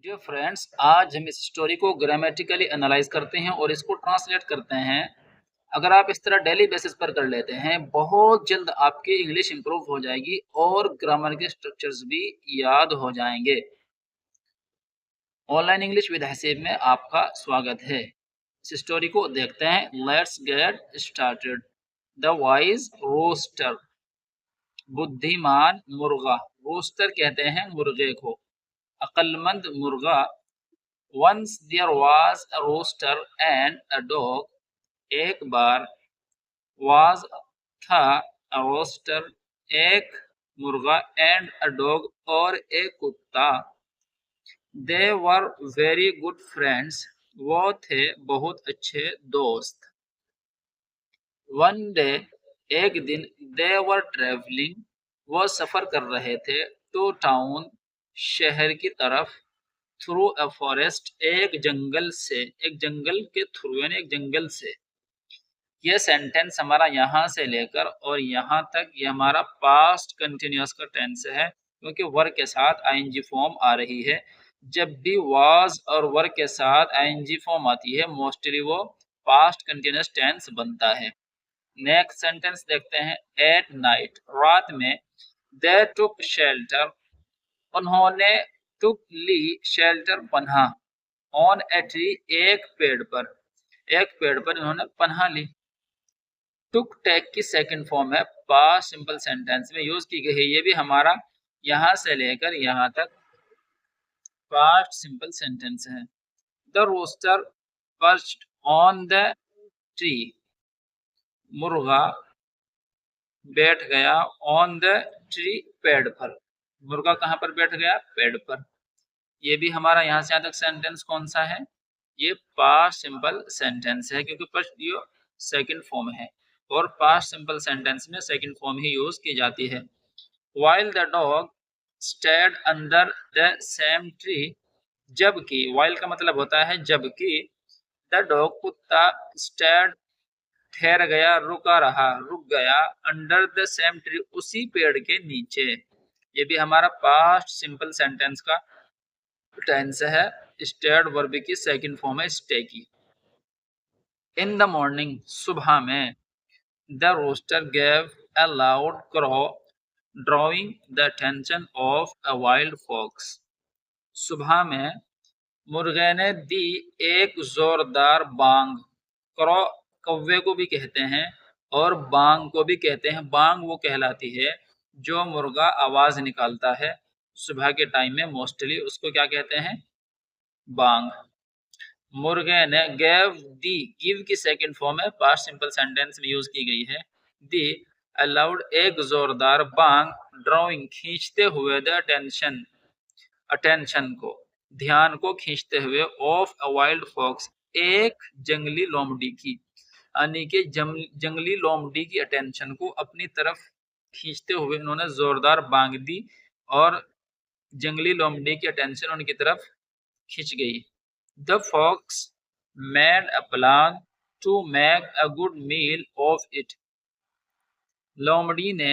Dear friends, आज हम इस स्टोरी को ग्रामेटिकली एनालाइज करते हैं और इसको ट्रांसलेट करते हैं। अगर आप इस तरह डेली बेसिस पर कर लेते हैं, बहुत जल्द आपकी इंग्लिश इंप्रूव हो जाएगी और ग्रामर के स्ट्रक्चर्स भी याद हो जाएंगे। ऑनलाइन इंग्लिश विद हसीब में आपका स्वागत है। इस स्टोरी को देखते हैं। Let's get started. The wise rooster, बुद्धिमान मुर्गा। रोस्टर कहते हैं मुर्गे को, अक्लमंद मुर्गा। Once there was a rooster and a dog. एक बार was था a rooster, एक मुर्गा, and a dog, और एक कुत्ता। They were very good friends. वो थे बहुत अच्छे दोस्त। One day, एक दिन, they were traveling. वो सफर कर रहे थे to town, शहर की तरफ। थ्रू अ फॉरेस्ट, एक जंगल से, एक जंगल के थ्रू यानी एक जंगल से। ये सेंटेंस हमारा यहाँ से लेकर और यहाँ तक ये हमारा पास्ट कंटिन्यूअस का टेंस है, क्योंकि वर्ब के साथ आईएनजी फॉर्म आ रही है। जब भी वाज और वर्ब के साथ आईएनजी फॉर्म आती है, मोस्टली वो पास्ट कंटिन्यूअस टेंस बनता है। नेक्स्ट सेंटेंस देखते हैं। एट नाइट, रात में। दे टुक शेल्टर, उन्होंने टुक ली, शेल्टर पनाह। ऑन ए ट्री, एक पेड़ पर, एक पेड़ पर इन्होंने पनाह ली। टुक टेक की सेकंड फॉर्म है, पास्ट सिंपल सेंटेंस में यूज की गई है। ये भी हमारा यहां से लेकर यहां तक पास्ट सिंपल सेंटेंस है। The rooster perched on the tree, मुर्गा बैठ गया ऑन द ट्री, पेड़ पर। मुर्गा कहां पर बैठ गया? पेड़ पर। ये भी हमारा यहाँ से यहाँ तक सेंटेंस कौन सा है? ये पास्ट सिंपल सेंटेंस है, क्योंकि फर्स्ट ये सेकंड फॉर्म है और पास्ट सिंपल सेंटेंस में सेकंड फॉर्म ही यूज की जाती है। while the dog stayed under the same tree, जबकि, while का मतलब होता है जबकि, the dog कुत्ता, stayed ठहर गया, रुका रहा, रुक गया, under the same tree उसी पेड़ के नीचे। ये भी हमारा पास्ट सिंपल सेंटेंस का टेंस है। स्टेड वर्ब की सेकंड फॉर्म है स्टे की। इन द मॉर्निंग, सुबह में। The rooster gave a loud crow, drawing the attention of a wild fox. सुबह में मुर्गे ने दी एक जोरदार बांग। क्रॉ कौवे को भी कहते हैं और बांग को भी कहते हैं। बांग वो कहलाती है जो मुर्गा आवाज निकालता है सुबह के टाइम में, मोस्टली उसको क्या कहते हैं? बांग। मुर्गे ने, गेव दी, गिव की सेकंड फॉर्म है, पास्ट सिंपल सेंटेंस में यूज की गई है। दी अलाउड, एक जोरदार बांग, ड्रॉइंग खींचते हुए, द अटेंशन, अटेंशन को, ध्यान को खींचते हुए, ऑफ अ वाइल्ड फॉक्स, एक जंगली लोमड़ी की, यानी कि जंगली लोमड़ी की अटेंशन को अपनी तरफ खींचते हुए उन्होंने जोरदार बांग दी और जंगली लोमड़ी की अटेंशन उनकी तरफ खींच गई। The fox made a plan to make a good meal of it. लोमड़ी ने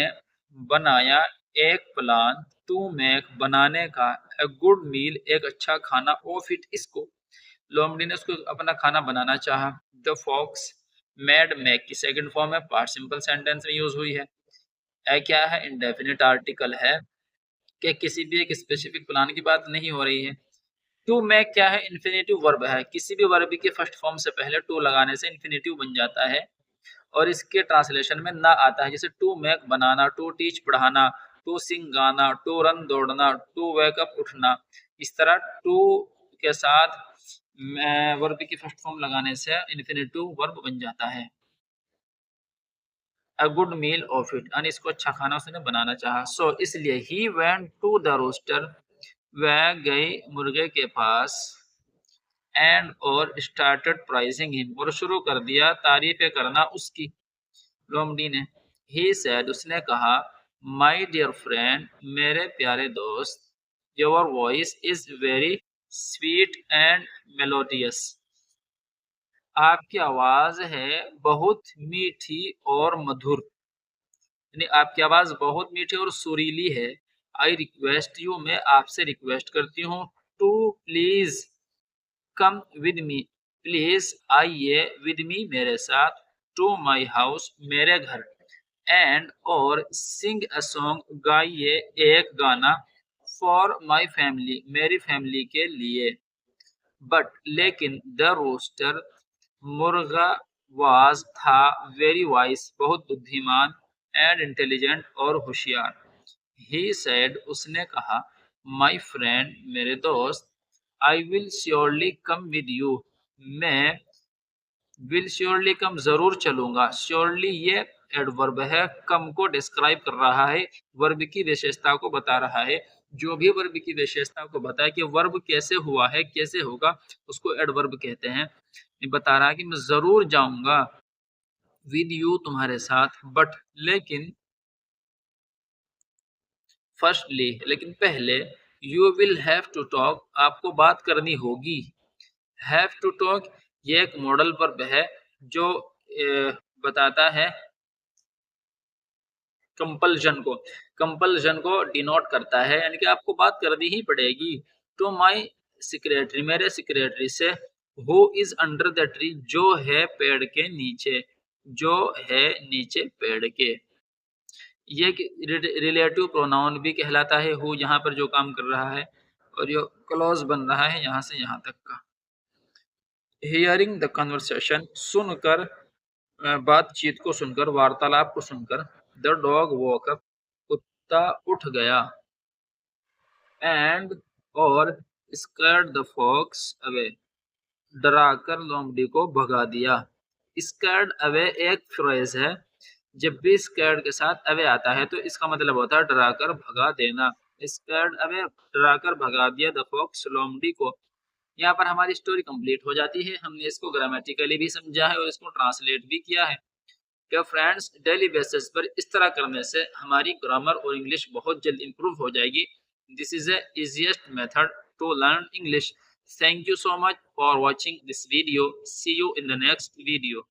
बनाया एक प्लान, टू मेक, बनाने का, a good meal, एक अच्छा खाना, of it, इसको। लोमड़ी ने उसको अपना खाना बनाना चाहा। The fox made, make की सेकंड फॉर्म है, पार्ट सिंपल सेंटेंस में यूज हुई है। ए क्या है? इंडेफिनिट आर्टिकल है कि किसी भी एक स्पेसिफिक प्लान की बात नहीं हो रही है। टू मेक क्या है? इन्फिनेटिव वर्ब है। किसी भी वर्ब के फर्स्ट फॉर्म से पहले टू लगाने से इन्फिनेटिव बन जाता है और इसके ट्रांसलेशन में ना आता है, जैसे टू मेक बनाना, टू टीच पढ़ाना, टू सिंग गाना, टू रन दौड़ना, टू वेकअप उठना। इस तरह टू के साथ वर्ब की फर्स्ट फॉर्म लगाने से इन्फिनेटिव वर्ब बन जाता है। A good meal of it, यानी इसको अच्छा खाना उसने बनाना चाहा। सो इसलिए ही वेंट टू द रोस्टर, वह गई मुर्गे के पास, एंड और स्टार्टेड प्राइजिंग हिम, और शुरू कर दिया तारीफें करना उसकी, लोमड़ी ने। ही सेड, उसने कहा, माय डियर फ्रेंड, मेरे प्यारे दोस्त, your voice is very sweet and melodious, आपकी आवाज है बहुत मीठी और मधुर, यानी आपकी आवाज बहुत मीठी और सुरीली है। आई रिक्वेस्ट यू, मैं आपसे रिक्वेस्ट करती हूँ, to please come with me, please आइए विद मी मेरे साथ, टू माई हाउस मेरे घर, एंड और सिंग अ सॉन्ग गाइए एक गाना, फॉर माई फैमिली मेरी फैमिली के लिए। बट लेकिन द रोस्टर मुर्गा वाज था वेरी वाइस बहुत बुद्धिमान, एंड इंटेलिजेंट और होशियार। ही सेड उसने कहा, माई फ्रेंड मेरे दोस्त, I will surely come with you, मैं विल श्योरली कम जरूर चलूंगा। श्योरली ये एडवर्ब है, कम को डिस्क्राइब कर रहा है, वर्ब की विशेषता को बता रहा है। जो भी वर्ब की विशेषता को बताए कि वर्ब कैसे हुआ है कैसे होगा, उसको एडवर्ब कहते हैं। ये बता रहा है कि मैं जरूर जाऊंगा विद यू तुम्हारे साथ, बट लेकिन फर्स्टली लेकिन पहले, you will have to talk आपको बात करनी होगी। हैव टू टॉक ये एक मॉडल वर्ब है जो बताता है कंपल्जन को डिनोट करता है, यानी कि आपको बात करनी ही पड़ेगी। टू माई सेक्रेटरी मेरे सेक्रेटरी से, who is under the tree जो है पेड़ के नीचे, जो है नीचे पेड़ के। ये रिलेटिव प्रोनाउन भी कहलाता है हु, यहाँ पर जो काम कर रहा है, और ये क्लॉज बन रहा है यहाँ से यहाँ तक का। हियरिंग द कन्वर्सेशन सुनकर बातचीत को सुनकर, वार्तालाप को सुनकर, द डॉग वॉक अप कुत्ता उठ गया, एंड और स्कैर्ड द फॉक्स अवे डराकर लोमड़ी को भगा दिया। स्कैर्ड अवे एक फ्रेज है, जब भी स्कैर्ड के साथ अवे आता है तो इसका मतलब होता है डराकर भगा देना। स्कैर्ड अवे डराकर भगा दिया द फॉक्स लोमड़ी को। यहाँ पर हमारी स्टोरी कंप्लीट हो जाती है। हमने इसको ग्रामेटिकली भी समझा है और इसको ट्रांसलेट भी किया है। क्या फ्रेंड्स, डेली बेसिस पर इस तरह करने से हमारी ग्रामर और इंग्लिश बहुत जल्द इंप्रूव हो जाएगी। This is the easiest method to learn English. Thank you so much for watching this video. See you in the next video.